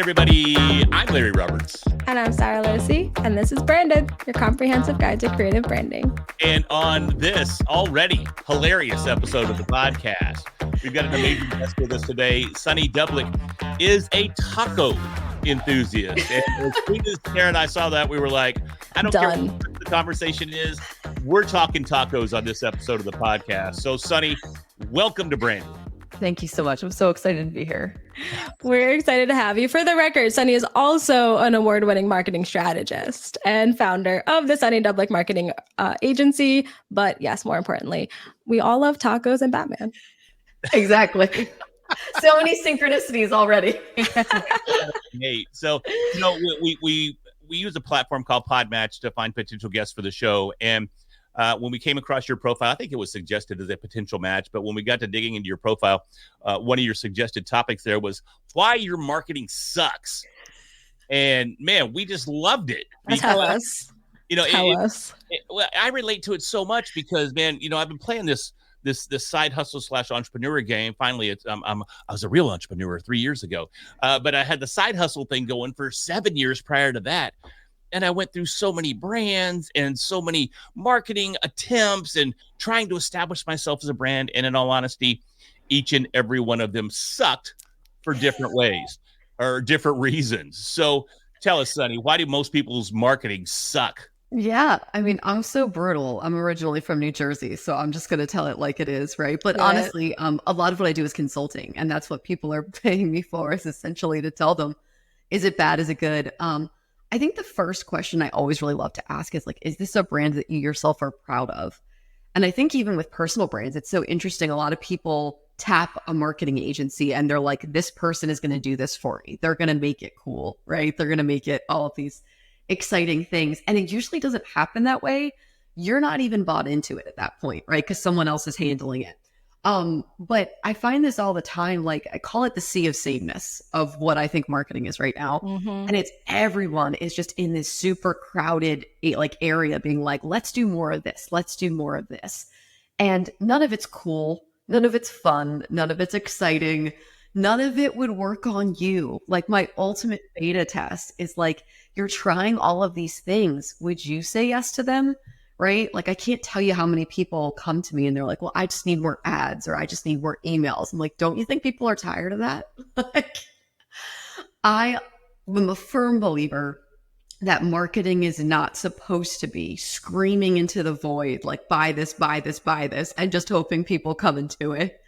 everybody. I'm Larry Roberts. And I'm Sarah Lucy, and this is Branded, your comprehensive guide to creative branding. And on this already hilarious episode of the podcast, we've got an amazing guest with us today. Sunny Dublick is a taco enthusiast. And as soon as Sarah and I saw that, we were like, I don't care what the conversation is. We're talking tacos on this episode of the podcast. So, Sunny, welcome to Branded. Thank you so much. I'm so excited to be here. We're excited to have you. For the record, Sunny is also an award-winning marketing strategist and founder of the Sunny Dublick marketing agency. But yes, more importantly, we all love tacos and Batman. Exactly. So many synchronicities already. Hey, so, you know, we use a platform called Podmatch to find potential guests for the show. And when we came across your profile, I think it was suggested as a potential match. But when we got to digging into your profile, one of your suggested topics there was why your marketing sucks. And man, we just loved it. Tell us. You know, Tell us. Well, I relate to it so much because, man, you know, I've been playing this side hustle / entrepreneur game. Finally, I was a real entrepreneur 3 years ago, but I had the side hustle thing going for 7 years prior to that. And I went through so many brands and so many marketing attempts and trying to establish myself as a brand. And in all honesty, each and every one of them sucked for different ways or different reasons. So tell us, Sunny, why do most people's marketing suck? Yeah, I mean, I'm so brutal. I'm originally from New Jersey, so I'm just going to tell it like it is, right? But honestly, a lot of what I do is consulting, and that's what people are paying me for, is essentially to tell them, is it bad? Is it good? I think the first question I always really love to ask is like, is this a brand that you yourself are proud of? And I think even with personal brands, it's so interesting. A lot of people tap a marketing agency and they're like, this person is going to do this for me. They're going to make it cool, right? They're going to make it all of these exciting things. And it usually doesn't happen that way. You're not even bought into it at that point, right? Because someone else is handling it. But I find this all the time, like I call it the sea of sameness of what I think marketing is right now. Mm-hmm. And it's everyone is just in this super crowded like area being like, let's do more of this. Let's do more of this. And none of it's cool. None of it's fun. None of it's exciting. None of it would work on you. Like my ultimate beta test is like, you're trying all of these things. Would you say yes to them? Right? Like, I can't tell you how many people come to me and they're like, well, I just need more ads or I just need more emails. I'm like, don't you think people are tired of that? Like, I am a firm believer that marketing is not supposed to be screaming into the void, like, buy this, buy this, buy this, and just hoping people come into it.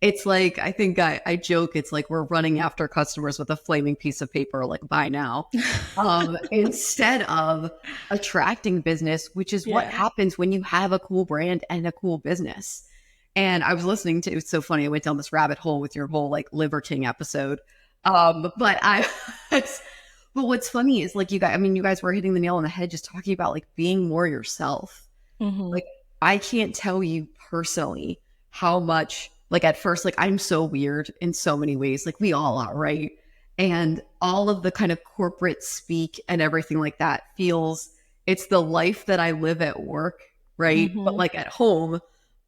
It's like, I think I joke, it's like we're running after customers with a flaming piece of paper, like buy now, instead of attracting business, which is what happens when you have a cool brand and a cool business. And I was listening to, it's so funny, I went down this rabbit hole with your whole like Liver King episode. But what's funny is like you guys were hitting the nail on the head just talking about like being more yourself. Mm-hmm. Like I can't tell you personally how much. Like at first, like I'm so weird in so many ways, like we all are, right? And all of the kind of corporate speak and everything like that it's the life that I live at work, right? Mm-hmm. But like at home,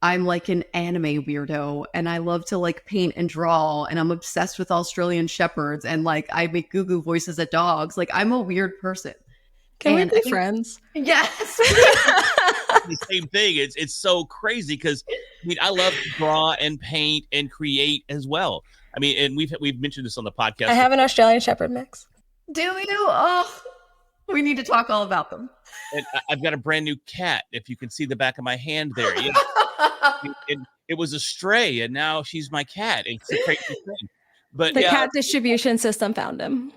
I'm like an anime weirdo and I love to like paint and draw and I'm obsessed with Australian shepherds and like I make goo-goo voices at dogs. Like I'm a weird person. Can we be friends? Yes. The same thing. It's so crazy because I mean I love to draw and paint and create as well. I mean, and we've mentioned this on the podcast. I have an Australian Shepherd mix. Do you? Oh, we need to talk all about them. And I've got a brand new cat. If you can see the back of my hand there, it was a stray, and now she's my cat. It's a crazy thing. But the cat distribution system found him.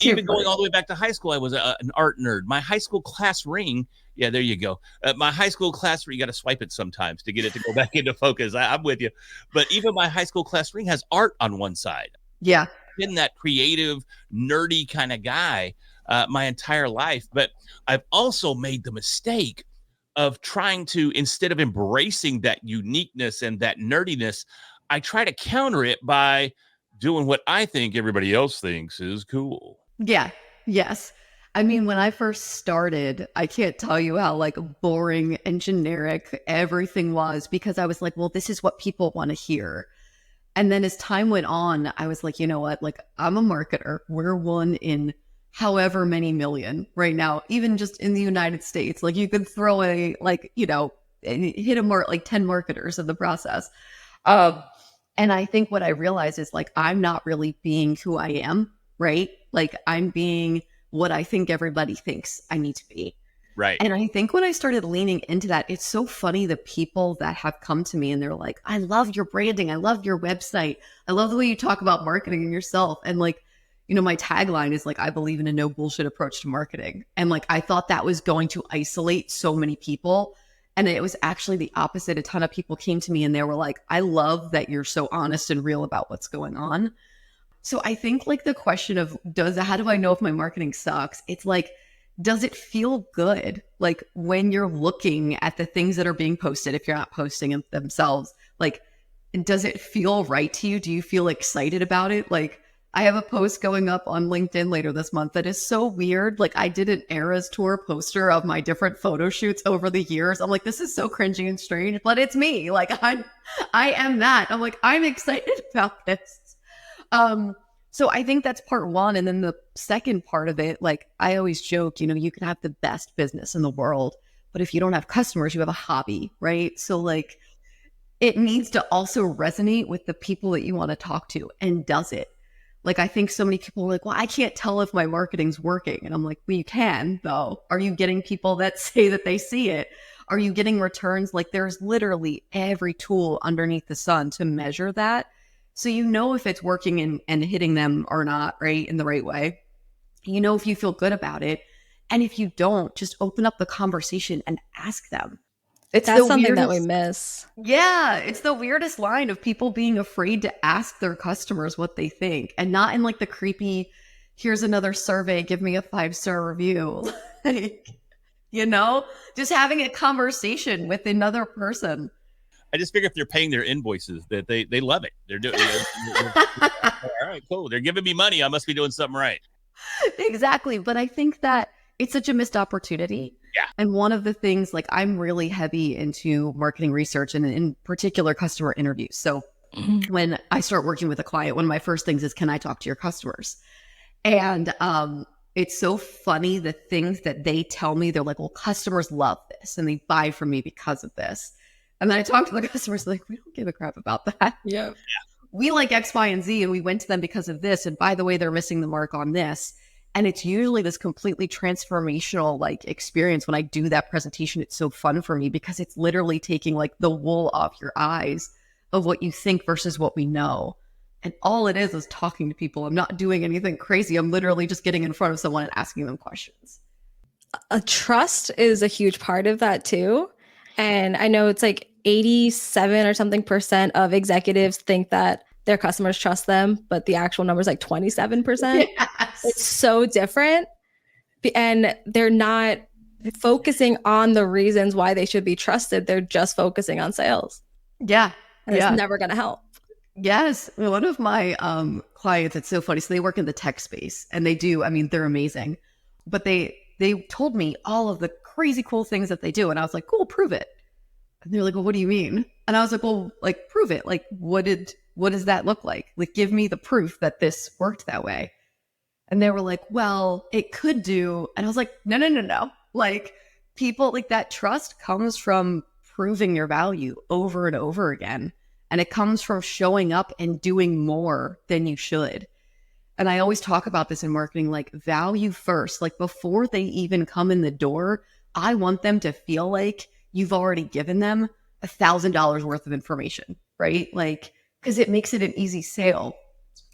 Even going all the way back to high school, I was an art nerd. My high school class ring, there you go. My high school class ring, you got to swipe it sometimes to get it to go back into focus. I'm with you. But even my high school class ring has art on one side. Yeah. I've been that creative, nerdy kind of guy my entire life. But I've also made the mistake of trying to, instead of embracing that uniqueness and that nerdiness, I try to counter it by doing what I think everybody else thinks is cool. Yeah. Yes. I mean, when I first started, I can't tell you how like boring and generic everything was because I was like, well, this is what people want to hear. And then as time went on, I was like, you know what? Like, I'm a marketer. We're one in however many million right now, even just in the United States. Like, you could throw like, hit like 10 marketers in the process. And I think what I realized is like, I'm not really being who I am, right? Like, I'm being what I think everybody thinks I need to be. Right. And I think when I started leaning into that, it's so funny the people that have come to me and they're like, I love your branding. I love your website. I love the way you talk about marketing and yourself. And like, my tagline is like, I believe in a no bullshit approach to marketing. And like, I thought that was going to isolate so many people. And it was actually the opposite. A ton of people came to me and they were like, I love that you're so honest and real about what's going on. So I think like the question of how do I know if my marketing sucks? It's like, does it feel good? Like when you're looking at the things that are being posted, if you're not posting them themselves, like, does it feel right to you? Do you feel excited about it? Like, I have a post going up on LinkedIn later this month that is so weird. Like, I did an Eras Tour poster of my different photo shoots over the years. I'm like, this is so cringy and strange, but it's me. Like, I am that. I'm like, I'm excited about this. So I think that's part one. And then the second part of it, like I always joke, you can have the best business in the world, but if you don't have customers, you have a hobby, right? So like it needs to also resonate with the people that you want to talk to. And does it? Like, I think so many people are like, well, I can't tell if my marketing's working. And I'm like, well, you can though. Are you getting people that say that they see it? Are you getting returns? Like there's literally every tool underneath the sun to measure that. So if it's working and hitting them or not, right, in the right way. If you feel good about it. And if you don't, just open up the conversation and ask them. That's something that we miss. Yeah, it's the weirdest line of people being afraid to ask their customers what they think. And not in like the creepy, here's another survey, give me a 5-star review. Like, just having a conversation with another person. I just figure if they're paying their invoices that they love it. They're doing all right, cool. They're giving me money. I must be doing something right. Exactly. But I think that it's such a missed opportunity. Yeah. And one of the things, like I'm really heavy into marketing research and in particular customer interviews. So when I start working with a client, one of my first things is, can I talk to your customers? And it's so funny the things that they tell me. They're like, well, customers love this and they buy from me because of this. And then I talk to the customers like, we don't give a crap about that. Yeah. We like X, Y, and Z, and we went to them because of this. And by the way, they're missing the mark on this. And it's usually this completely transformational like experience. When I do that presentation, it's so fun for me because it's literally taking like the wool off your eyes of what you think versus what we know. And all it is talking to people. I'm not doing anything crazy. I'm literally just getting in front of someone and asking them questions. Trust is a huge part of that too. And I know it's like 87 or something % of executives think that their customers trust them, but the actual number is like 27%. Yes. It's so different. And they're not focusing on the reasons why they should be trusted. They're just focusing on sales. Yeah. And it's never going to help. Yes. One of my clients, it's so funny. So they work in the tech space and they're amazing. But they told me all of the crazy cool things that they do. And I was like, cool, prove it. And they're like, well, what do you mean? And I was like, well, like, prove it. Like, what does that look like? Like, give me the proof that this worked that way. And they were like, well, it could do. And I was like, no. Like, people, like, that trust comes from proving your value over and over again. And it comes from showing up and doing more than you should. And I always talk about this in marketing, like value first. Like before they even come in the door, I want them to feel like you've already given them $1,000 worth of information, right? Like, because it makes it an easy sale.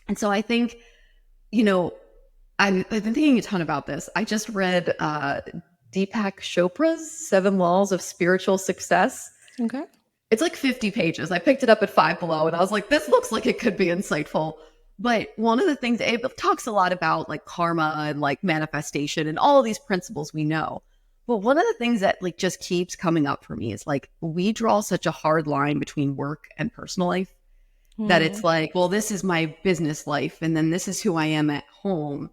And so I think, I've been thinking a ton about this. I just read Deepak Chopra's 7 Laws of Spiritual Success. Okay. It's like 50 pages. I picked it up at Five Below and I was like, this looks like it could be insightful. But one of the things, it talks a lot about like karma and like manifestation and all of these principles we know. But one of the things that like just keeps coming up for me is like, we draw such a hard line between work and personal life that it's like, well, this is my business life. And then this is who I am at home.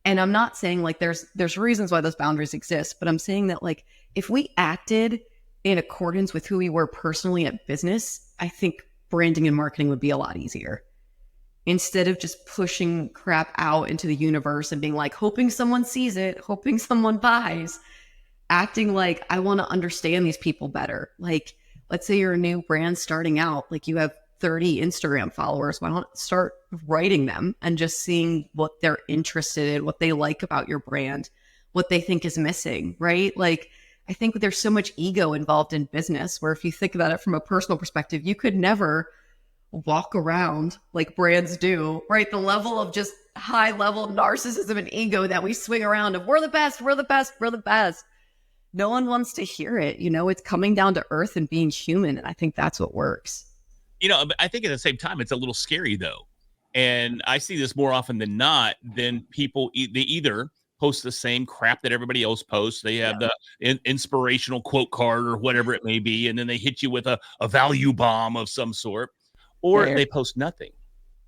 And I'm not saying like there's reasons why those boundaries exist, but I'm saying that like, if we acted in accordance with who we were personally at business, I think branding and marketing would be a lot easier. Instead of just pushing crap out into the universe and being like, hoping someone sees it, hoping someone buys, acting like I want to understand these people better. Like, let's say you're a new brand starting out, like you have 30 Instagram followers. Why not start writing them and just seeing what they're interested in, what they like about your brand, what they think is missing, right? Like, I think there's so much ego involved in business where if you think about it from a personal perspective, you could never walk around like brands do, right? The level of just high level narcissism and ego that we swing around of we're the best, we're the best, we're the best. No one wants to hear it. You know, it's coming down to earth and being human. And I think that's what works. You know, but I think at the same time, it's a little scary though. And I see this more often than not. Then people, they either post the same crap that everybody else posts. They have the inspirational quote card or whatever it may be. And then they hit you with a value bomb of some sort, or they post nothing.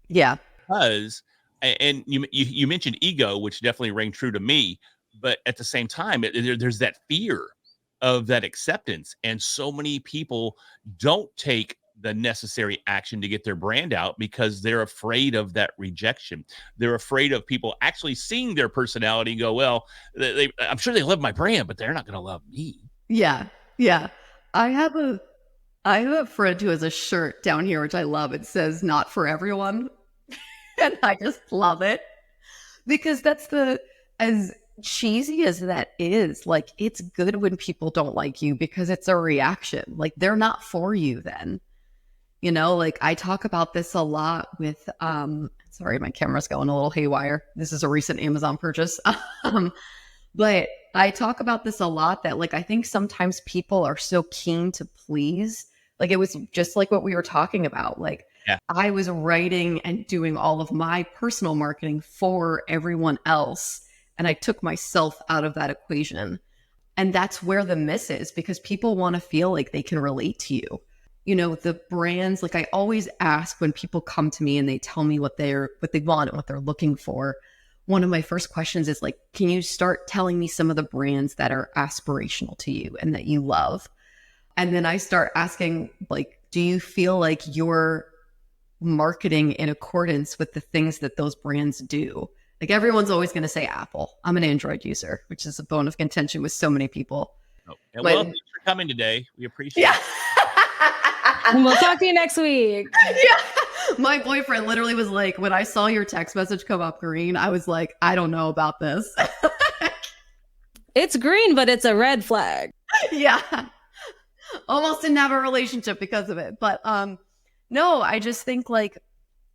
Yeah. Because, and you mentioned ego, which definitely rang true to me. But at the same time, there's that fear of that acceptance. And so many people don't take the necessary action to get their brand out because they're afraid of that rejection. They're afraid of people actually seeing their personality and go, well, I'm sure they love my brand, but they're not going to love me. Yeah. Yeah. I have a friend who has a shirt down here, which I love. It says not for everyone. And I just love it because that's as cheesy as that is, like, it's good when people don't like you because it's a reaction. Like, they're not for you then. You know, like I talk about this a lot with, sorry, my camera's going a little haywire. This is a recent Amazon purchase. But I talk about this a lot that like, I think sometimes people are so keen to please. Like it was just like what we were talking about. Like I was writing and doing all of my personal marketing for everyone else. And I took myself out of that equation. And that's where the miss is because people want to feel like they can relate to you. You know, the brands, like I always ask when people come to me and they tell me what they want and what they're looking for. One of my first questions is like, can you start telling me some of the brands that are aspirational to you and that you love? And then I start asking, like, do you feel like you're marketing in accordance with the things that those brands do? Like everyone's always going to say Apple. I'm an Android user, which is a bone of contention with so many people. Oh, and well, thanks for coming today. We appreciate it. We'll talk to you next week. Yeah. My boyfriend literally was like, when I saw your text message come up green, I was like, I don't know about this. It's green, but it's a red flag. Yeah. Almost didn't have a relationship because of it. But no, I just think like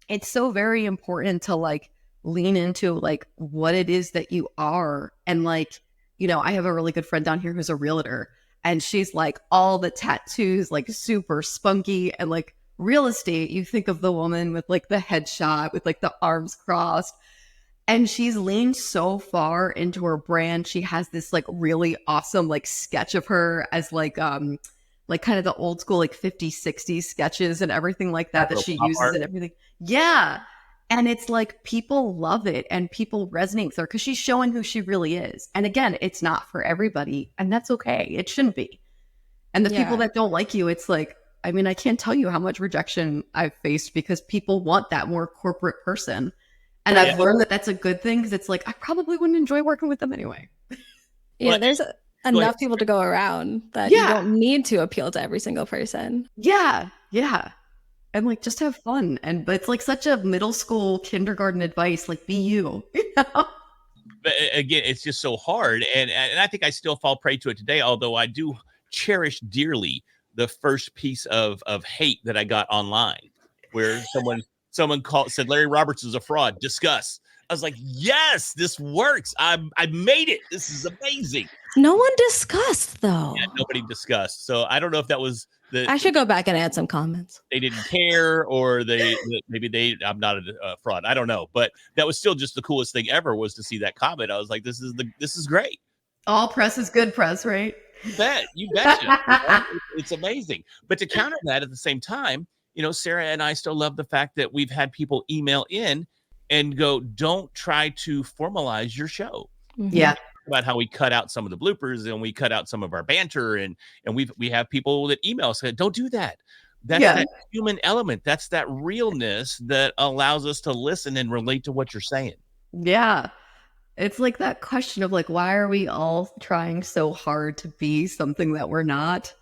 it's so very important to like lean into like what it is that you are. And like, you know, I have a really good friend down here who's a realtor. And she's like all the tattoos, like super spunky and like real estate. You think of the woman with like the headshot with like the arms crossed. And she's leaned so far into her brand. She has this like really awesome like sketch of her as like kind of the old school like 50s, 60s sketches and everything like that she uses art. And everything. Yeah. And it's like people love it and people resonate with her because she's showing who she really is. And again, it's not for everybody and that's okay. It shouldn't be. And the people that don't like you, it's like, I mean, I can't tell you how much rejection I've faced because people want that more corporate person. And I've learned that that's a good thing because it's like, I probably wouldn't enjoy working with them anyway. Yeah, there's enough people to go around that you don't need to appeal to every single person. Yeah, yeah. And like just have fun. But it's like such a middle school kindergarten advice, like be you. You know? But again, it's just so hard. And I think I still fall prey to it today, although I do cherish dearly the first piece of hate that I got online where someone said Larry Roberts is a fraud. Discuss. I was like, yes, this works. I made it. This is amazing. No one discussed though. Yeah, nobody discussed. So I don't know if that was I should go back and add some comments. They didn't care, or I'm not a fraud. I don't know, but that was still just the coolest thing ever was to see that comment. I was like, this is great. All press is good press, right? You betcha. It's amazing. But to counter that at the same time, you know, Sarah and I still love the fact that we've had people email in and go, don't try to formalize your show. Mm-hmm. Yeah. About how we cut out some of the bloopers and we cut out some of our banter and we have people that email us say, don't do that. That's that human element. That's that realness that allows us to listen and relate to what you're saying. Yeah. It's like that question of like, why are we all trying so hard to be something that we're not?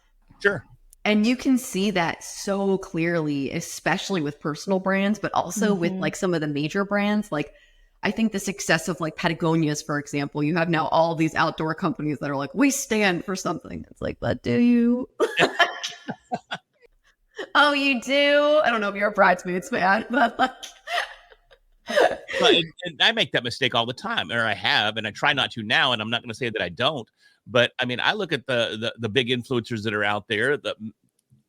Sure. And you can see that so clearly, especially with personal brands, but also with like some of the major brands. Like, I think the success of like Patagonia's, for example, you have now all these outdoor companies that are like, we stand for something. It's like, but do you? Oh, you do? I don't know if you're a bridesmaid's fan, but like. But and I make that mistake all the time, or I have, and I try not to now. And I'm not going to say that I don't. But I mean, I look at the big influencers that are out there, the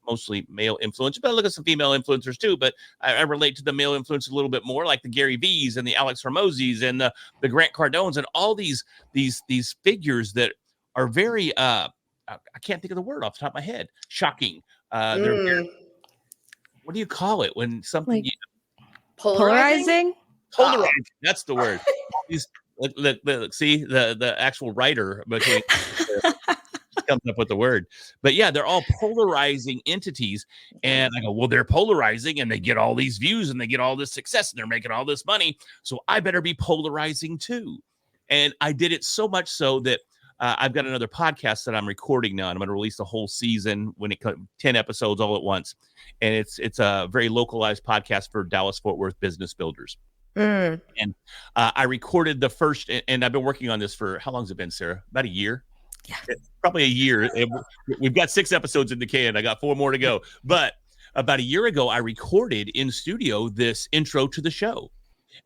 mostly male influencers, but I look at some female influencers too. But I relate to the male influencers a little bit more, like the Gary V's and the Alex Hormozis and the Grant Cardones and all these figures that are very I can't think of the word off the top of my head. Shocking. They're very, what do you call it when something polarizing? Polarizing. That's the word. These look, see the actual writer between comes up with the word. But yeah, they're all polarizing entities. And I go, well, they're polarizing and they get all these views and they get all this success and they're making all this money. So I better be polarizing too. And I did it so much so that I've got another podcast that I'm recording now, and I'm going to release the whole season when it comes 10 episodes all at once. And it's a very localized podcast for Dallas-Fort Worth business builders. And I recorded the first, and I've been working on this for, how long has it been, Sarah? About a year? Yeah. Probably a year. We've got 6 episodes in the can. I got 4 more to go. But about a year ago, I recorded in studio this intro to the show.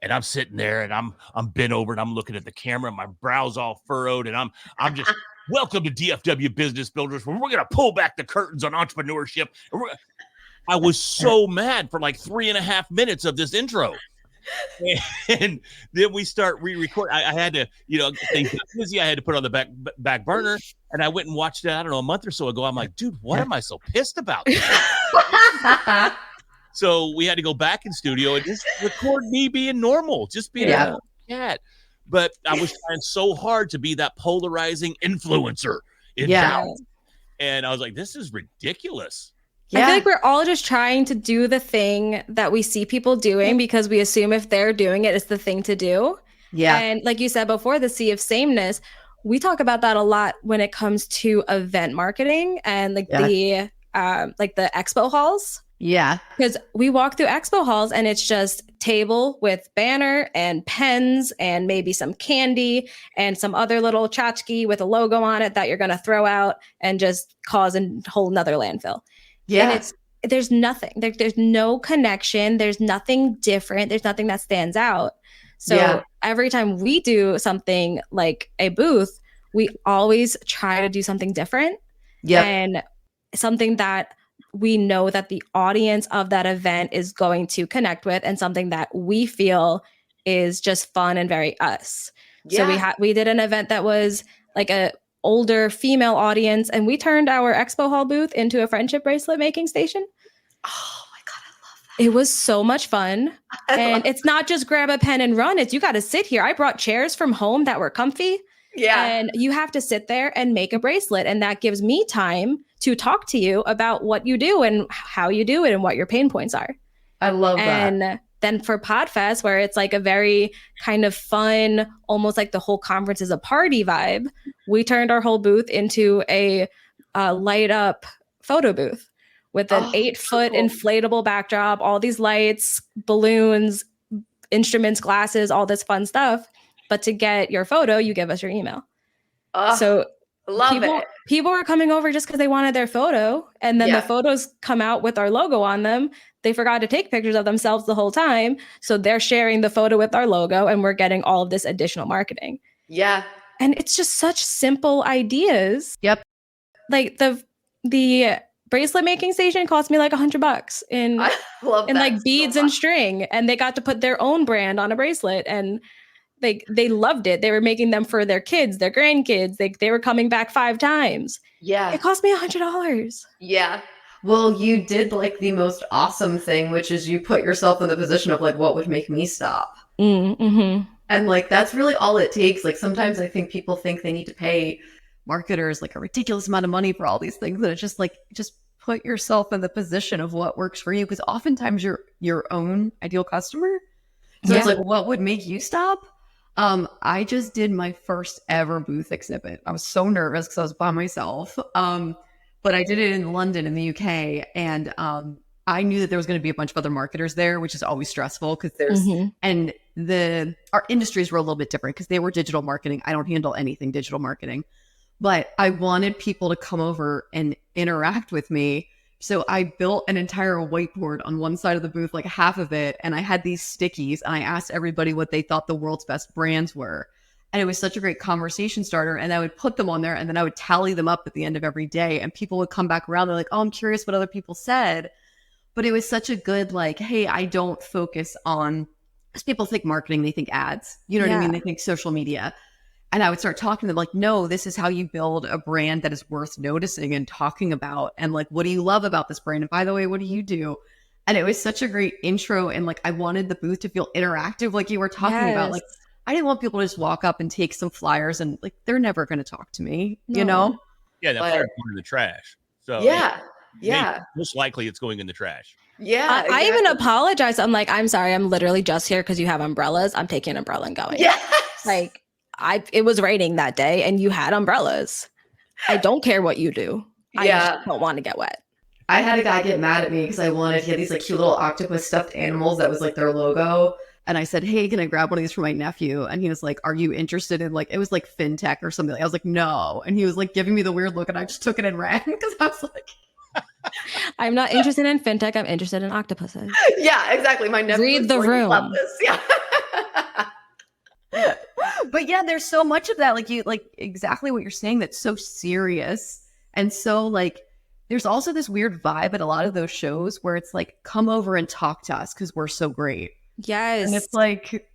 And I'm sitting there and I'm bent over and I'm looking at the camera, my brow's all furrowed, and I'm just welcome to DFW Business Builders, where we're gonna pull back the curtains on entrepreneurship. I was so mad for like 3.5 minutes of this intro. And then we start re-record. I had to, things got busy. I had to put it on the back burner, and I went and watched it, I don't know, a month or so ago. I'm like, dude, what am I so pissed about? So we had to go back in studio and just record me being normal, just being a cat. But I was trying so hard to be that polarizing influencer in Dallas. And I was like, this is ridiculous. I feel like we're all just trying to do the thing that we see people doing because we assume if they're doing it, it's the thing to do. Yeah. And like you said before, the sea of sameness, we talk about that a lot when it comes to event marketing and like the expo halls. Yeah. Because we walk through expo halls and it's just table with banner and pens and maybe some candy and some other little tchotchke with a logo on it that you're going to throw out and just cause a whole nother landfill. Yeah. And there's nothing. There's no connection. There's nothing different. There's nothing that stands out. So every time we do something like a booth, we always try to do something different. Yeah. And something that we know that the audience of that event is going to connect with, and something that we feel is just fun and very us. So we did an event that was like a older female audience, and we turned our expo hall booth into a friendship bracelet making station. Oh my God, I love that. It was so much fun. And it's not just grab a pen and run. It's you got to sit here. I brought chairs from home that were comfy. Yeah. And you have to sit there and make a bracelet. And that gives me time to talk to you about what you do and how you do it and what your pain points are. I love that. And then for PodFest, where it's like a very kind of fun, almost like the whole conference is a party vibe, we turned our whole booth into a light up photo booth with an 8-foot inflatable backdrop, all these lights, balloons, instruments, glasses, all this fun stuff. But to get your photo, you give us your email. So people were coming over just because they wanted their photo. And then the photos come out with our logo on them. They forgot to take pictures of themselves the whole time. So they're sharing the photo with our logo, and we're getting all of this additional marketing. Yeah. And it's just such simple ideas. Yep. Like the bracelet making station cost me like $100 in like beads and string. And they got to put their own brand on a bracelet, and they loved it. They were making them for their kids, their grandkids. They were coming back 5 times. Yeah. It cost me $100. Yeah. Well, you did like the most awesome thing, which is you put yourself in the position of like, what would make me stop? Mm-hmm. And like, that's really all it takes. Like sometimes I think people think they need to pay marketers like a ridiculous amount of money for all these things. And it's just like, just put yourself in the position of what works for you, because oftentimes you're your own ideal customer. So it's like, what would make you stop? I just did my first ever booth exhibit. I was so nervous because I was by myself. But I did it in London in the UK, and I knew that there was going to be a bunch of other marketers there, which is always stressful because there's and our industries were a little bit different because they were digital marketing. I don't handle anything digital marketing, but I wanted people to come over and interact with me. So I built an entire whiteboard on one side of the booth, like half of it, and I had these stickies, and I asked everybody what they thought the world's best brands were. And it was such a great conversation starter. And I would put them on there, and then I would tally them up at the end of every day. And people would come back around. They're like, oh, I'm curious what other people said. But it was such a good, like, hey, I don't focus on, because people think marketing, they think ads. You know what I mean? They think social media. And I would start talking to them like, no, this is how you build a brand that is worth noticing and talking about. And like, what do you love about this brand? And by the way, what do you do? And it was such a great intro. And like, I wanted the booth to feel interactive, like you were talking about. Like, I didn't want people to just walk up and take some flyers and like, they're never going to talk to me, you know? Yeah, that flyer's going in the trash. So most likely it's going in the trash. Yeah. I even apologize. I'm like, I'm sorry. I'm literally just here because you have umbrellas. I'm taking an umbrella and going. Yes. Like, it was raining that day and you had umbrellas. I don't care what you do. I just don't want to get wet. I had a guy get mad at me because he had these like cute little octopus stuffed animals that was like their logo. And I said, hey, can I grab one of these for my nephew? And he was like, are you interested in like, it was like fintech or something. I was like, no. And he was like giving me the weird look, and I just took it and ran because I was like, I'm not interested in fintech. I'm interested in octopuses. Yeah, exactly. My nephew read the room. Love this. Yeah. But yeah, there's so much of that. Like exactly what you're saying. That's so serious. And so like, there's also this weird vibe at a lot of those shows where it's like, come over and talk to us because we're so great. Yes. And it's like,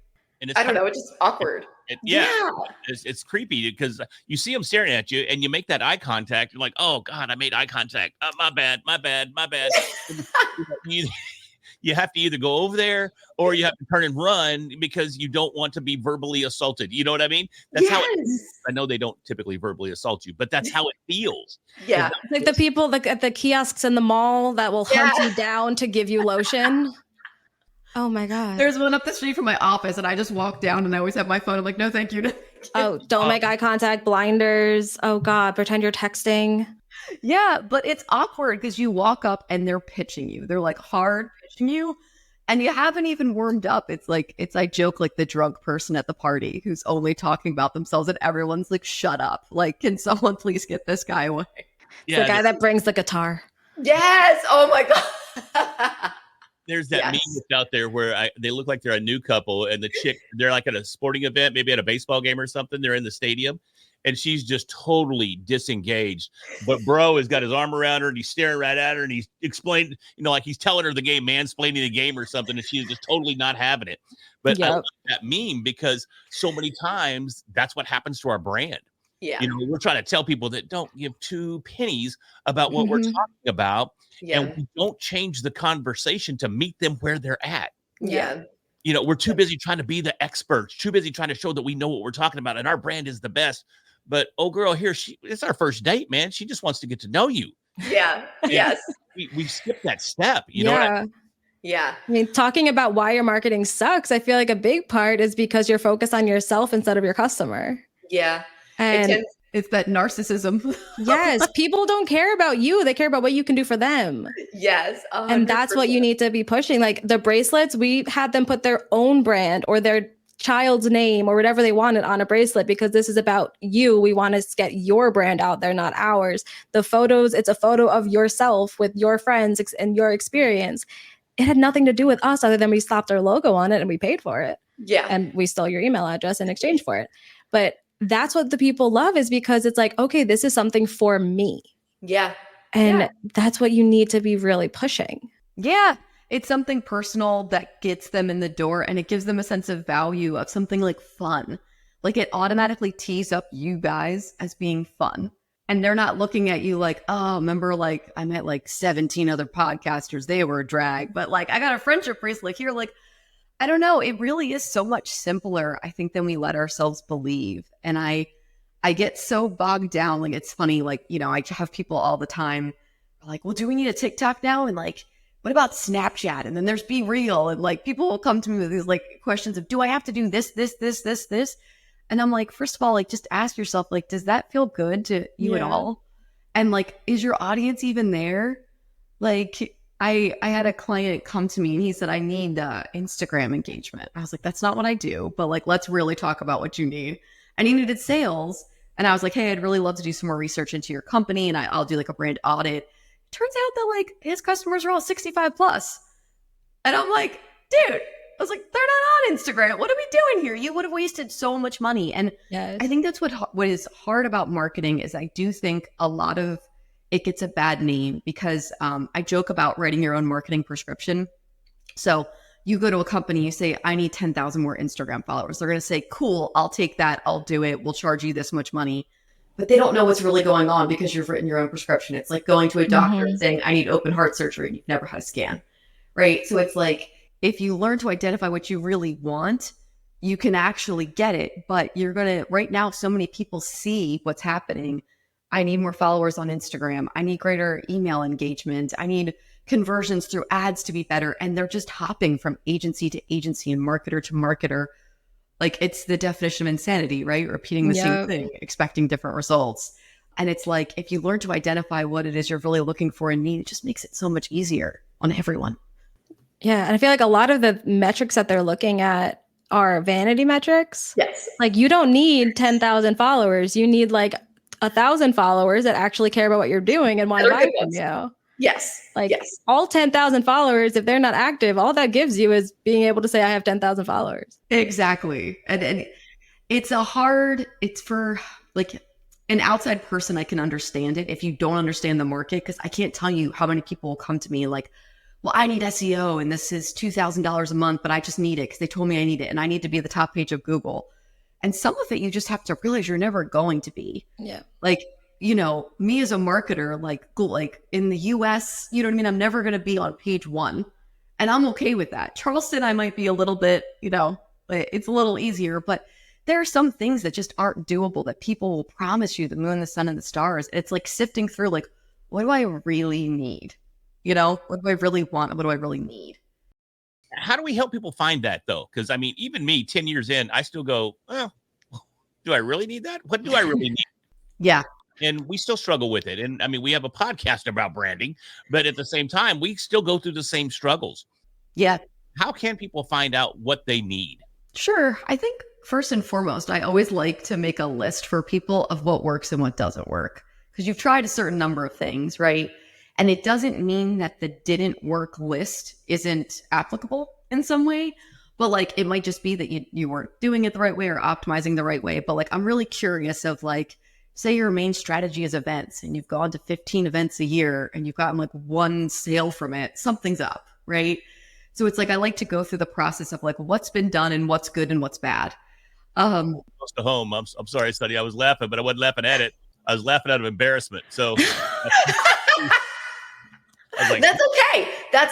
I don't know, it's just awkward. It's creepy because you see them staring at you and you make that eye contact. You're like, oh God, I made eye contact. My bad. You have to either go over there or you have to turn and run because you don't want to be verbally assaulted. You know what I mean? That's how I know they don't typically verbally assault you, but that's how it feels. Yeah. Like the people like at the kiosks in the mall that will hunt you down to give you lotion. Oh my God. There's one up the street from my office and I just walk down and I always have my phone. I'm like, no, thank you. Oh, don't make eye contact, blinders. Oh God, pretend you're texting. Yeah, but it's awkward because you walk up and they're pitching you. They're like hard pitching you and you haven't even warmed up. I joke like the drunk person at the party who's only talking about themselves and everyone's like, shut up. Like, can someone please get this guy away? Yeah, the guy that brings the guitar. Yes. Oh my God. There's that meme that's out there where they look like they're a new couple and the chick, they're like at a sporting event, maybe at a baseball game or something. They're in the stadium and she's just totally disengaged. But bro has got his arm around her and he's staring right at her and he's explained, like he's telling her the game, mansplaining the game or something. And she's just totally not having it. But I love that meme because so many times that's what happens to our brand. Yeah. We're trying to tell people that don't give two pennies about what we're talking about. Yeah. And we don't change the conversation to meet them where they're at. Yeah. We're too busy trying to be the experts, too busy trying to show that we know what we're talking about and our brand is the best. But girl here, it's our first date, man. She just wants to get to know you. Yeah. Yes. We skipped that step. You know what I mean? Yeah. I mean, talking about why your marketing sucks, I feel like a big part is because you're focused on yourself instead of your customer. Yeah. And it's that narcissism. Yes. People don't care about you. They care about what you can do for them. Yes. 100%. And that's what you need to be pushing. Like the bracelets, we had them put their own brand or their child's name or whatever they wanted on a bracelet because this is about you. We want to get your brand out there, not ours. The photos, it's a photo of yourself with your friends and your experience. It had nothing to do with us other than we slapped our logo on it and we paid for it. Yeah. And we stole your email address in exchange for it. But that's what the people love is because it's like, okay, this is something for me. Yeah. And that's what you need to be really pushing. Yeah. It's something personal that gets them in the door and it gives them a sense of value of something like fun. Like it automatically tees up you guys as being fun. And they're not looking at you like, oh, remember like I met like 17 other podcasters. They were a drag. But like I got a friendship bracelet here. Like, I don't know. It really is so much simpler, I think, than we let ourselves believe. And I get so bogged down. Like, it's funny. Like, I have people all the time like, well, do we need a TikTok now? And like, what about Snapchat? And then there's Be Real. And like, people will come to me with these like questions of, do I have to do this? And I'm like, first of all, like, just ask yourself, like, does that feel good to you at all? And like, is your audience even there? Like, I had a client come to me and he said, I need Instagram engagement. I was like, that's not what I do, but like, let's really talk about what you need. And he needed sales. And I was like, hey, I'd really love to do some more research into your company. And I'll do like a brand audit. Turns out that like his customers are all 65 plus. And I'm like, dude, I was like, they're not on Instagram. What are we doing here? You would have wasted so much money. And I think that's what is hard about marketing is I do think a lot of it gets a bad name because I joke about writing your own marketing prescription. So you go to a company, you say, I need 10,000 more Instagram followers. They're going to say, cool, I'll take that. I'll do it. We'll charge you this much money. But they don't know what's really going on because you've written your own prescription. It's like going to a doctor and saying, I need open heart surgery and you've never had a scan, right? So it's like, if you learn to identify what you really want, you can actually get it. But you're going to, right now, so many people see what's happening. I need more followers on Instagram. I need greater email engagement. I need conversions through ads to be better. And they're just hopping from agency to agency and marketer to marketer. Like it's the definition of insanity, right? Repeating the same thing, expecting different results. And it's like, if you learn to identify what it is you're really looking for and need, it just makes it so much easier on everyone. Yeah. And I feel like a lot of the metrics that they're looking at are vanity metrics. Yes. Like you don't need 10,000 followers. You need like 1,000 followers that actually care about what you're doing and want to buy from you. Yes. Like all 10,000 followers, if they're not active, all that gives you is being able to say, I have 10,000 followers. Exactly. And it's for like an outside person, I can understand it if you don't understand the market, because I can't tell you how many people will come to me like, well, I need SEO and this is $2,000 a month, but I just need it because they told me I need it and I need to be at the top page of Google. And some of it, you just have to realize you're never going to be. Yeah. Like, you know, me as a marketer, like in the US, you know what I mean? I'm never going to be on page 1 and I'm okay with that. Charleston, I might be a little bit, you know, it's a little easier, but there are some things that just aren't doable that people will promise you the moon, the sun, and the stars. It's like sifting through like, what do I really need? You know, what do I really want? What do I really need? How do we help people find that though? Because I mean, even me 10 years in, I still go, well, do I really need that? What do I really need? Yeah. And we still struggle with it. And I mean, we have a podcast about branding, but at the same time, we still go through the same struggles. Yeah. How can people find out what they need? Sure. I think first and foremost, I always like to make a list for people of what works and what doesn't work. Because you've tried a certain number of things, right? And it doesn't mean that the didn't work list isn't applicable in some way. But like, it might just be that you weren't doing it the right way or optimizing the right way. But like, I'm really curious of like, say your main strategy is events and you've gone to 15 events a year and you've gotten like 1 sale from it, something's up, right? So it's like, I like to go through the process of like what's been done and what's good and what's bad. Close to home. I'm sorry, Sonny. I was laughing, but I wasn't laughing at it. I was laughing out of embarrassment. So I was like, that's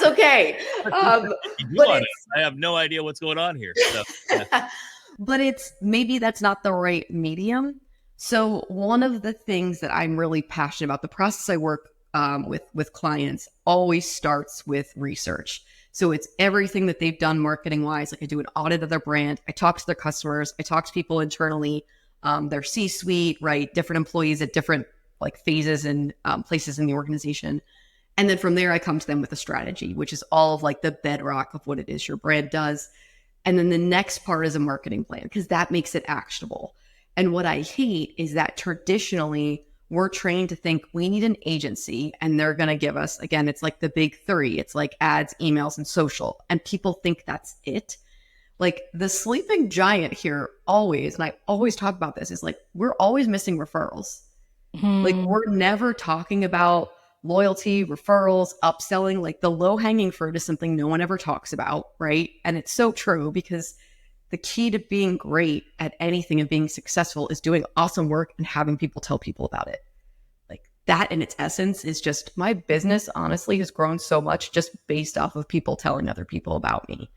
okay. But I have no idea what's going on here. So, yeah. But it's maybe that's not the right medium. So one of the things that I'm really passionate about, the process I work with clients always starts with research. So it's everything that they've done marketing wise. Like I do an audit of their brand. I talk to their customers. I talk to people internally, their C-suite, right? Different employees at different like phases and places in the organization. And then from there, I come to them with a strategy, which is all of like the bedrock of what it is your brand does. And then the next part is a marketing plan, because that makes it actionable. And what I hate is that traditionally we're trained to think we need an agency and they're going to give us, again, it's like the big 3. It's like ads, emails, and social. And people think that's it. Like the sleeping giant here always, and I always talk about this, is like, we're always missing referrals. Like we're never talking about loyalty, referrals, upselling. Like the low hanging fruit is something no one ever talks about, right? And it's so true, because the key to being great at anything and being successful is doing awesome work and having people tell people about it. Like that in its essence is just, my business honestly has grown so much just based off of people telling other people about me.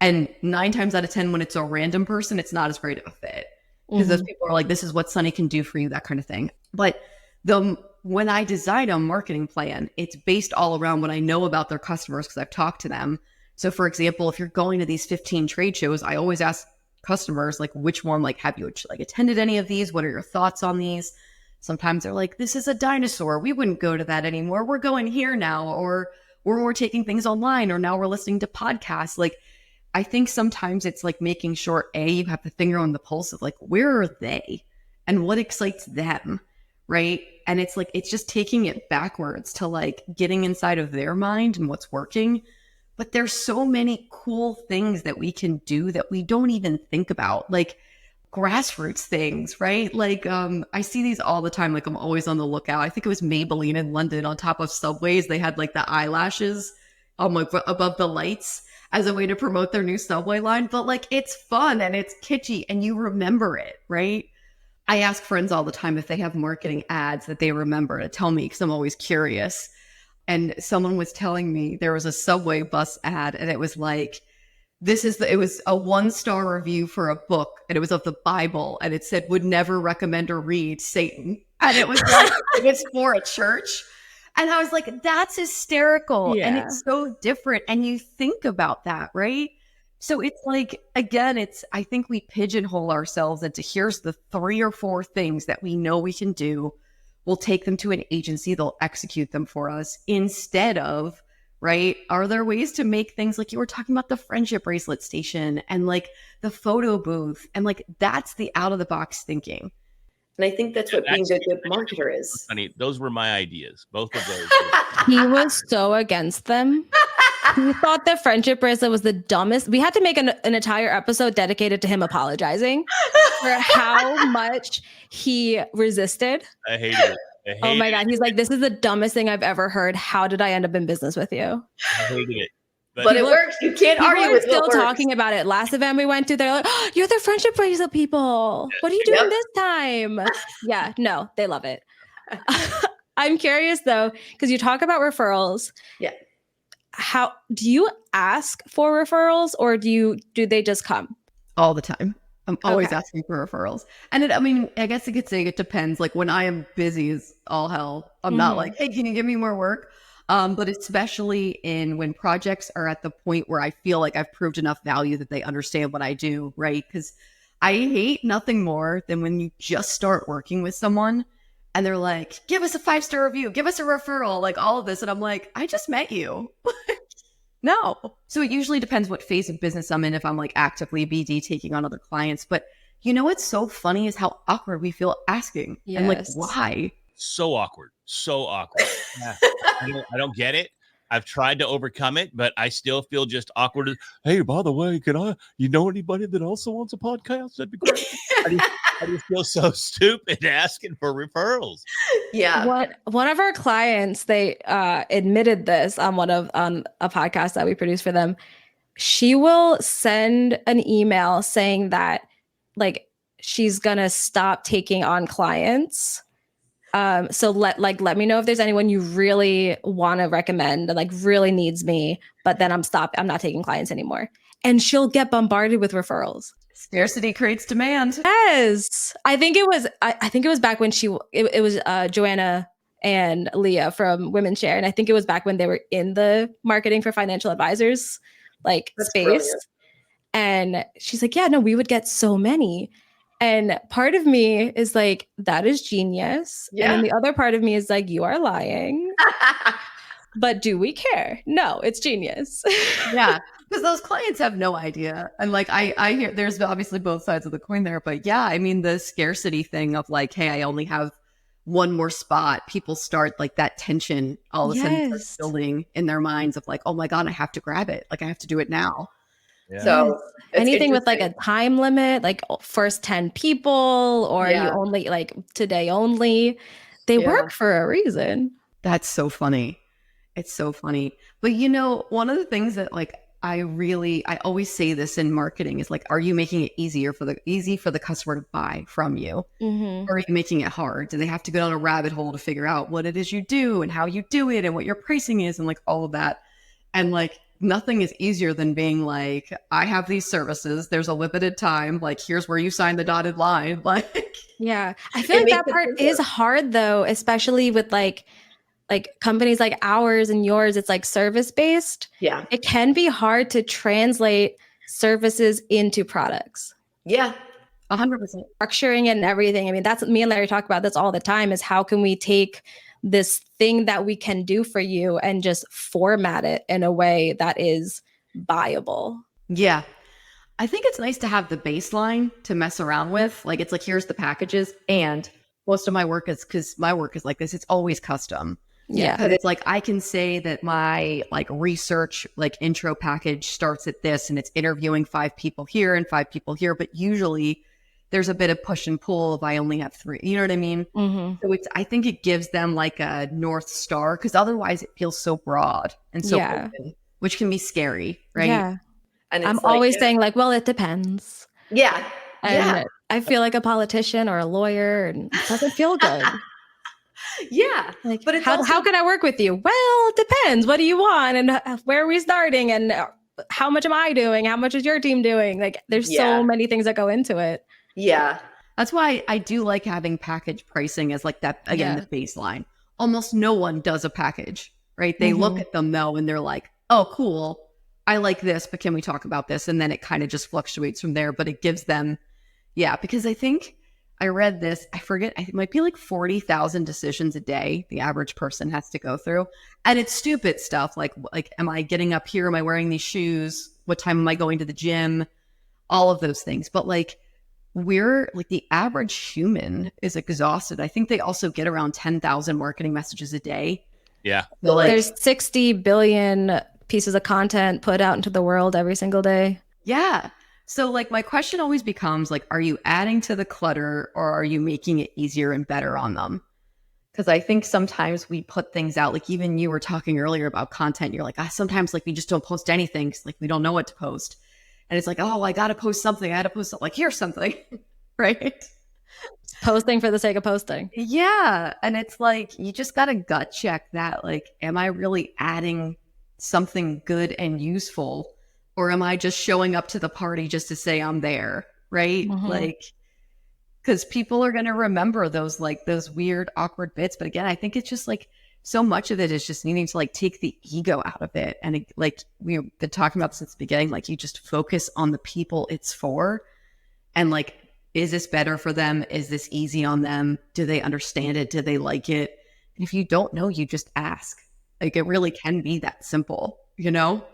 And 9 times out of 10, when it's a random person, it's not as great of a fit, because those people are like, this is what Sunny can do for you, that kind of thing. But the when I design a marketing plan, it's based all around what I know about their customers because I've talked to them. So for example, if you're going to these 15 trade shows, I always ask customers, like, which one, like, have you like attended any of these? What are your thoughts on these? Sometimes they're like, this is a dinosaur. We wouldn't go to that anymore. We're going here now, or we're taking things online, or now we're listening to podcasts. Like, I think sometimes it's like making sure, you have the finger on the pulse of like, where are they and what excites them, right? And it's like, it's just taking it backwards to like getting inside of their mind and what's working. But there's so many cool things that we can do that we don't even think about, like grassroots things, right? Like, I see these all the time. Like, I'm always on the lookout. I think it was Maybelline in London on top of subways. They had like the eyelashes like above the lights as a way to promote their new subway line. But like, it's fun and it's kitschy and you remember it, right? I ask friends all the time if they have marketing ads that they remember to tell me, because I'm always curious. And someone was telling me there was a subway bus ad, and it was like, it was a 1-star review for a book, and it was of the Bible, and it said, would never recommend or read Satan. And it was like, it was for a church. And I was like, that's hysterical. Yeah. And it's so different. And you think about that, right? So it's like, again, I think we pigeonhole ourselves into here's the 3 or 4 things that we know we can do. We'll take them to an agency. They'll execute them for us instead of, right? Are there ways to make things like you were talking about the friendship bracelet station and like the photo booth? And like, that's the out of the box thinking. And I think that's what being a good marketer is. Funny, those were my ideas. Both of those. He was so against them. He thought the friendship bracelet was the dumbest. We had to make an entire episode dedicated to him apologizing for how much he resisted. I hated it. Oh my God. He's like, this is the dumbest thing I've ever heard. How did I end up in business with you? I hated it. But it works. You can't argue with it. Still talking about it. Last event we went to, they're like, oh, you're the friendship bracelet people. What are you doing this time? Yeah, no, they love it. I'm curious though, because you talk about referrals. Yeah. How do you ask for referrals, or do they just come? All the time. I'm always asking for referrals. And I guess you could say it depends. Like when I am busy as all hell, I'm not like, hey, can you give me more work? But especially when projects are at the point where I feel like I've proved enough value that they understand what I do, right? Because I hate nothing more than when you just start working with someone and they're like, give us a 5-star review, give us a referral, like all of this. And I'm like, I just met you. No. So it usually depends what phase of business I'm in, if I'm like actively BD taking on other clients. But you know what's so funny is how awkward we feel asking. Yes. And like, why? So awkward. So awkward. Yeah. I don't get it. I've tried to overcome it, but I still feel just awkward. Hey, by the way, you know anybody that also wants a podcast? That'd be great. I just feel so stupid asking for referrals. Yeah. One of our clients, they admitted this on a podcast that we produce for them. She will send an email saying that like she's gonna stop taking on clients. So let me know if there's anyone you really want to recommend and like really needs me, but then I'm not taking clients anymore. And she'll get bombarded with referrals. Scarcity creates demand. Yes. I think it was back when it was Joanna and Leah from Women's Share. And I think it was back when they were in the marketing for financial advisors, like That's space. Brilliant. And she's like, yeah, no, we would get so many. And part of me is like, that is genius. Yeah. And then the other part of me is like, you are lying. But do we care? No, it's genius. Yeah. Because those clients have no idea. And like, I hear there's obviously both sides of the coin there. But yeah, I mean, the scarcity thing of like, hey, I only have one more spot. People start like that tension all of a sudden starts building in their minds of like, oh my God, I have to grab it. Like I have to do it now. Yeah. So anything with like a time limit, like first 10 people, or you only like today only, they work for a reason. That's so funny. It's so funny. But you know, one of the things that like I always say this in marketing is like, are you making it easy for the customer to buy from you? Mm-hmm. Or are you making it hard? Do they have to go down a rabbit hole to figure out what it is you do and how you do it and what your pricing is and like all of that? And like, nothing is easier than being like, I have these services. There's a limited time. Like, here's where you sign the dotted line. Like, yeah, I feel like that part is hard though, especially with like companies like ours and yours. It's like service based. Yeah. It can be hard to translate services into products. Yeah. 100%. Structuring it and everything. I mean, that's me and Larry talk about this all the time, is how can we take this thing that we can do for you and just format it in a way that is viable. Yeah. I think it's nice to have the baseline to mess around with. Like, it's like, here's the packages. And most of my work is, because my work is like this, it's always custom. Yeah. But it's like, I can say that my like research, like intro package starts at this, and it's interviewing 5 people here and 5 people here. But usually there's a bit of push and pull if I only have 3. You know what I mean? Mm-hmm. So I think it gives them like a North Star, because otherwise it feels so broad and so open, which can be scary, right? Yeah. And I'm always saying like, well, it depends. Yeah. And I feel like a politician or a lawyer, and it doesn't feel good. Yeah. Like, but it's how can I work with you? Well, it depends. What do you want? And where are we starting? And how much am I doing? How much is your team doing? Like, there's so many things that go into it. Yeah. That's why I do like having package pricing as like that, again, the baseline. Almost no one does a package, right? They look at them though, and they're like, oh, cool. I like this, but can we talk about this? And then it kind of just fluctuates from there, but it gives them, because I think I read this, I forget, it might be like 40,000 decisions a day the average person has to go through. And it's stupid stuff like, am I getting up here? Am I wearing these shoes? What time am I going to the gym? All of those things. But like, we're like, the average human is exhausted. I think they also get around 10,000 marketing messages a day. Yeah. So like, There's 60 billion pieces of content put out into the world every single day. Yeah. So like, my question always becomes like, are you adding to the clutter, or are you making it easier and better on them? Because I think sometimes we put things out, like even you were talking earlier about content. You're like, sometimes like we just don't post anything because like we don't know what to post. And it's like, oh, I got to post something. I got to post something. Like, here's something, right? Posting for the sake of posting. Yeah. And it's like, you just got to gut check that. Like, am I really adding something good and useful? Or am I just showing up to the party just to say I'm there? Right? Mm-hmm. Like, because people are going to remember those weird, awkward bits. But again, I think it's just like, so much of it is just needing to like take the ego out of it. And it, like we've been talking about since the beginning, like you just focus on the people it's for. And like, is this better for them? Is this easy on them? Do they understand it? Do they like it? And if you don't know, you just ask. Like, it really can be that simple, you know?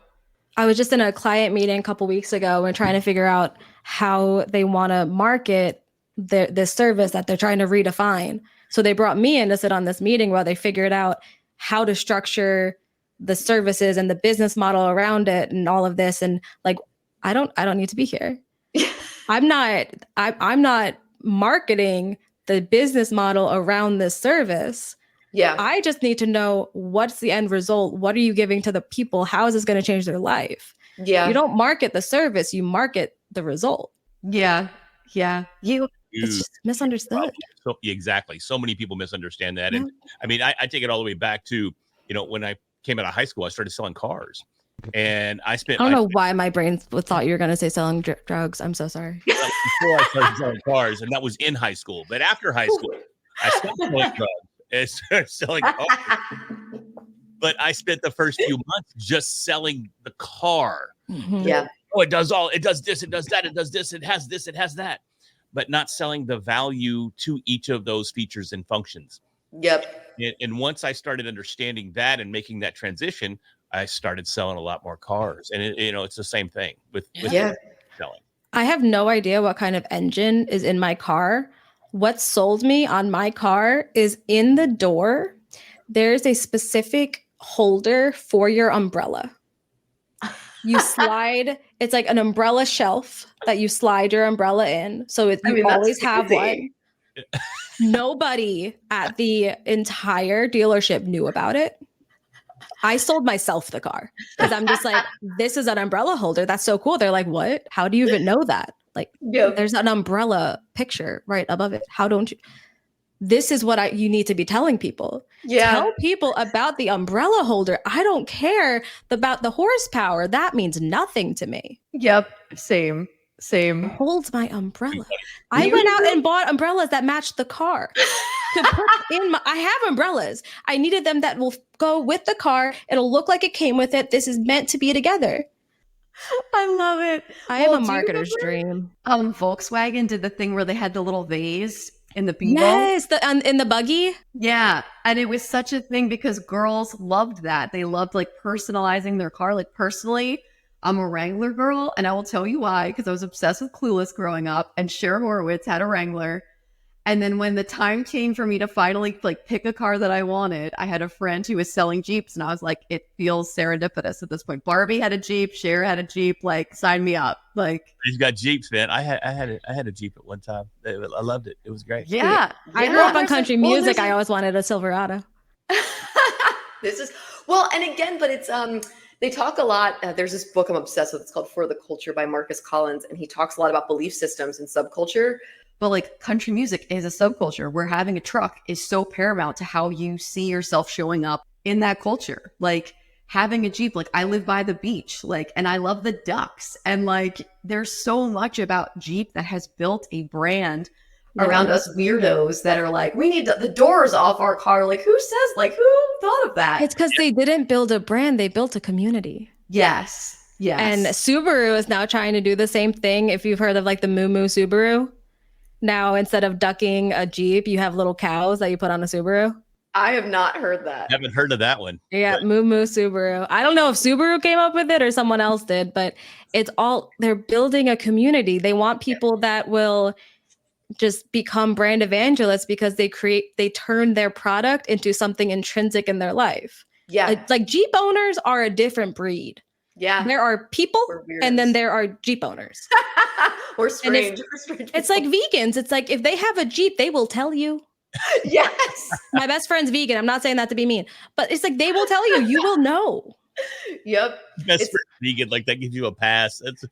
I was just in a client meeting a couple weeks ago and trying to figure out how they want to market this service that they're trying to redefine. So they brought me in to sit on this meeting while they figured out how to structure the services and the business model around it and all of this. And like, I don't need to be here. I'm not marketing the business model around this service. yeah. I just need to know, what's the end result? What are you giving to the people? How is this going to change their life? Yeah. You don't market the service, you market the result. Yeah. Yeah. It's just misunderstood. So exactly. So many people misunderstand that. And I mean, I take it all the way back to, when I came out of high school, I started selling cars. And I don't know why my brain thought you were going to say selling drugs. I'm so sorry. Before I started selling cars, and that was in high school. But after high school, I stopped selling drugs and started selling cars. But I spent the first few months just selling the car. Mm-hmm. Yeah. Oh, it does this, it does that, it does this, it has this, it has that. But not selling the value to each of those features and functions. Yep. And once I started understanding that and making that transition, I started selling a lot more cars. And it's the same thing with selling. I have no idea what kind of engine is in my car. What sold me on my car is in the door, there's a specific holder for your umbrella. You slide, it's like an umbrella shelf that you slide your umbrella in. So you always have one. Nobody at the entire dealership knew about it. I sold myself the car because I'm just like, this is an umbrella holder. That's so cool. They're like, what? How do you even know that? Like, there's an umbrella picture right above it. How don't you? this is what you need to be telling people. Yeah. Tell people about the umbrella holder. I don't care about the horsepower. That means nothing to me. Yep. Same. It holds my umbrella. I went out and bought umbrellas that matched the car. To put in I have umbrellas. I needed them that will go with the car. It'll look like it came with it. This is meant to be together. I love it. I am a marketer's dream. Volkswagen did the thing where they had the little vase in the bingo. Yes, in the buggy. Yeah, and it was such a thing because girls loved that. They loved like personalizing their car. Like personally, I'm a Wrangler girl, and I will tell you why. Because I was obsessed with Clueless growing up, and Cher Horowitz had a Wrangler. And then when the time came for me to finally like pick a car that I wanted, I had a friend who was selling Jeeps, and I was like, it feels serendipitous at this point. Barbie had a Jeep, Cher had a Jeep, like sign me up. Like he's got Jeeps, man. I had a Jeep at one time. I loved it. It was great. Yeah. I grew up on country music. I always wanted a Silverado. This is and again, but it's they talk a lot. There's this book I'm obsessed with. It's called For the Culture by Marcus Collins, and he talks a lot about belief systems and subculture. But like country music is a subculture where having a truck is so paramount to how you see yourself showing up in that culture. Like having a Jeep, like I live by the beach, like, and I love the ducks. And like, there's so much about Jeep that has built a brand around us weirdos that are like, we need the doors off our car. Like who thought of that? It's because they didn't build a brand. They built a community. Yes. And Subaru is now trying to do the same thing. If you've heard of like the Moo Moo Subaru. Now, instead of ducking a Jeep, you have little cows that you put on a Subaru. I have not heard that. I haven't heard of that one. Yeah, Moo Moo Subaru. I don't know if Subaru came up with it or someone else did, but they're building a community. They want people that will just become brand evangelists because they turn their product into something intrinsic in their life. Yeah. Like Jeep owners are a different breed. Yeah. There are people and then there are Jeep owners. Or strange. It's like vegans. It's like if they have a Jeep, they will tell you. Yes. My best friend's vegan. I'm not saying that to be mean, but it's like they will tell you. You will know. Yep. Best friend vegan, like that gives you a pass. It's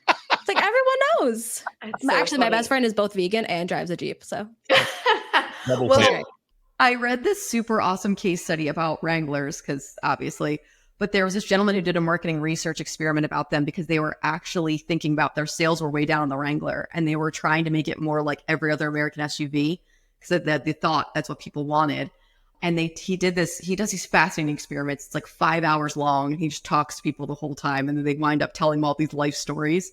like everyone knows. So actually, funny. my best friend is both vegan and drives a Jeep. So I read this super awesome case study about Wranglers because obviously, but there was this gentleman who did a marketing research experiment about them because they were actually thinking about their sales were way down on the Wrangler and they were trying to make it more like every other American SUV because they thought that's what people wanted. And he does these fascinating experiments. It's like 5 hours long and he just talks to people the whole time. And then they wind up telling them all these life stories.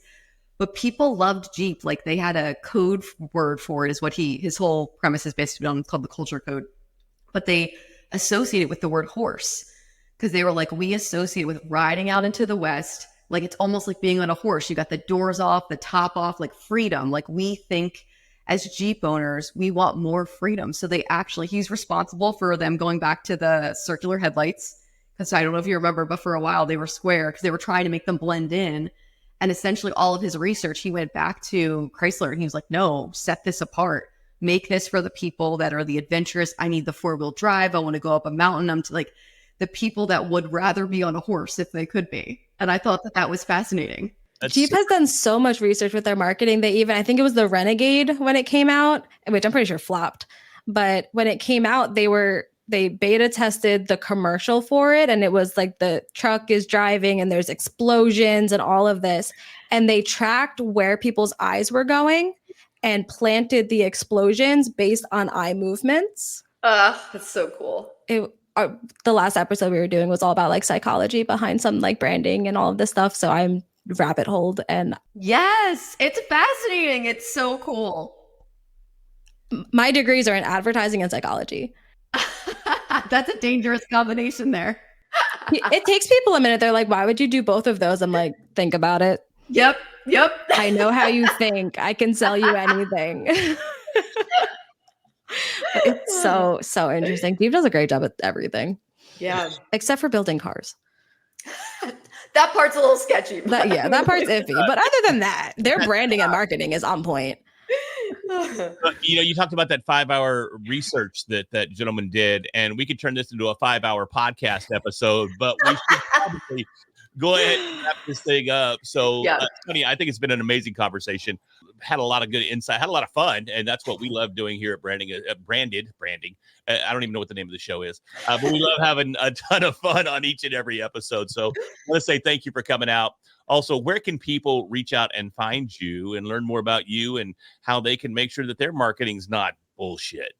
But people loved Jeep. Like they had a code word for it is what his whole premise is based on called the culture code. But they associate it with the word horse. Because they were like, we associate with riding out into the West. Like, it's almost like being on a horse. You got the doors off, the top off, like freedom. Like we think as Jeep owners, we want more freedom. So he's responsible for them going back to the circular headlights. Because I don't know if you remember, but for a while they were square because they were trying to make them blend in. And essentially all of his research, he went back to Chrysler and he was like, no, set this apart. Make this for the people that are the adventurous. I need the 4-wheel drive. I want to go up a mountain. I'm like the people that would rather be on a horse if they could be. And I thought that was fascinating. Jeep has done so much research with their marketing. I think it was the Renegade when it came out, which I'm pretty sure flopped. But when it came out, they beta tested the commercial for it. And it was like the truck is driving and there's explosions and all of this. And they tracked where people's eyes were going and planted the explosions based on eye movements. That's so cool. The last episode we were doing was all about like psychology behind some like branding and all of this stuff. So I'm rabbit holed and yes, it's fascinating. It's so cool. My degrees are in advertising and psychology. That's a dangerous combination there. It takes people a minute. They're like, why would you do both of those? I'm like, think about it. Yep. I know how you think. I can sell you anything. It's so interesting. Steve does a great job at everything. Yeah. Except for building cars. That part's a little sketchy. That part's iffy. But other than that, their branding and marketing is on point. You talked about that 5-hour research that gentleman did, and we could turn this into a 5-hour podcast episode, but we should probably go ahead and wrap this thing up. So, Sonny, I think it's been an amazing conversation. Had a lot of good insight, had a lot of fun, and that's what we love doing here at Branding. I don't even know what the name of the show is, but we love having a ton of fun on each and every episode. So I want to say thank you for coming out. Also, where can people reach out and find you and learn more about you and how they can make sure that their marketing's not bullshit?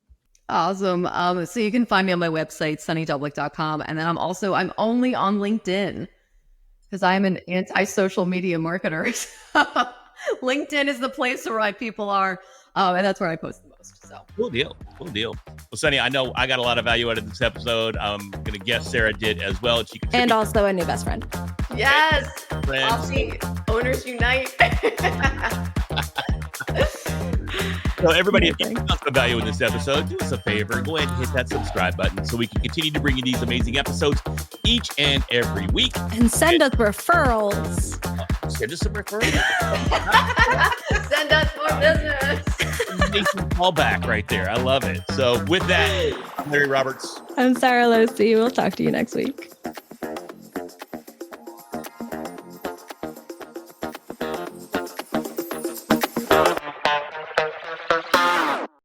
Awesome. So you can find me on my website, sunnydublick.com. And then I'm only on LinkedIn because I'm an anti-social media marketer. So LinkedIn is the place where my people are. And that's where I post the most. So Cool deal. Well, Sunny, I know I got a lot of value out of this episode. I'm going to guess Sarah did as well. And also a new best friend. Yes. Friends. Aussie owners unite. So everybody, if you got some value in this episode, do us a favor. Go ahead and hit that subscribe button so we can continue to bring you these amazing episodes each and every week. And send us referrals. Send us some referrals. Send us more business. Amazing callback right there. I love it. So with that, I'm Larry Roberts. I'm Sarah Losi. We'll talk to you next week.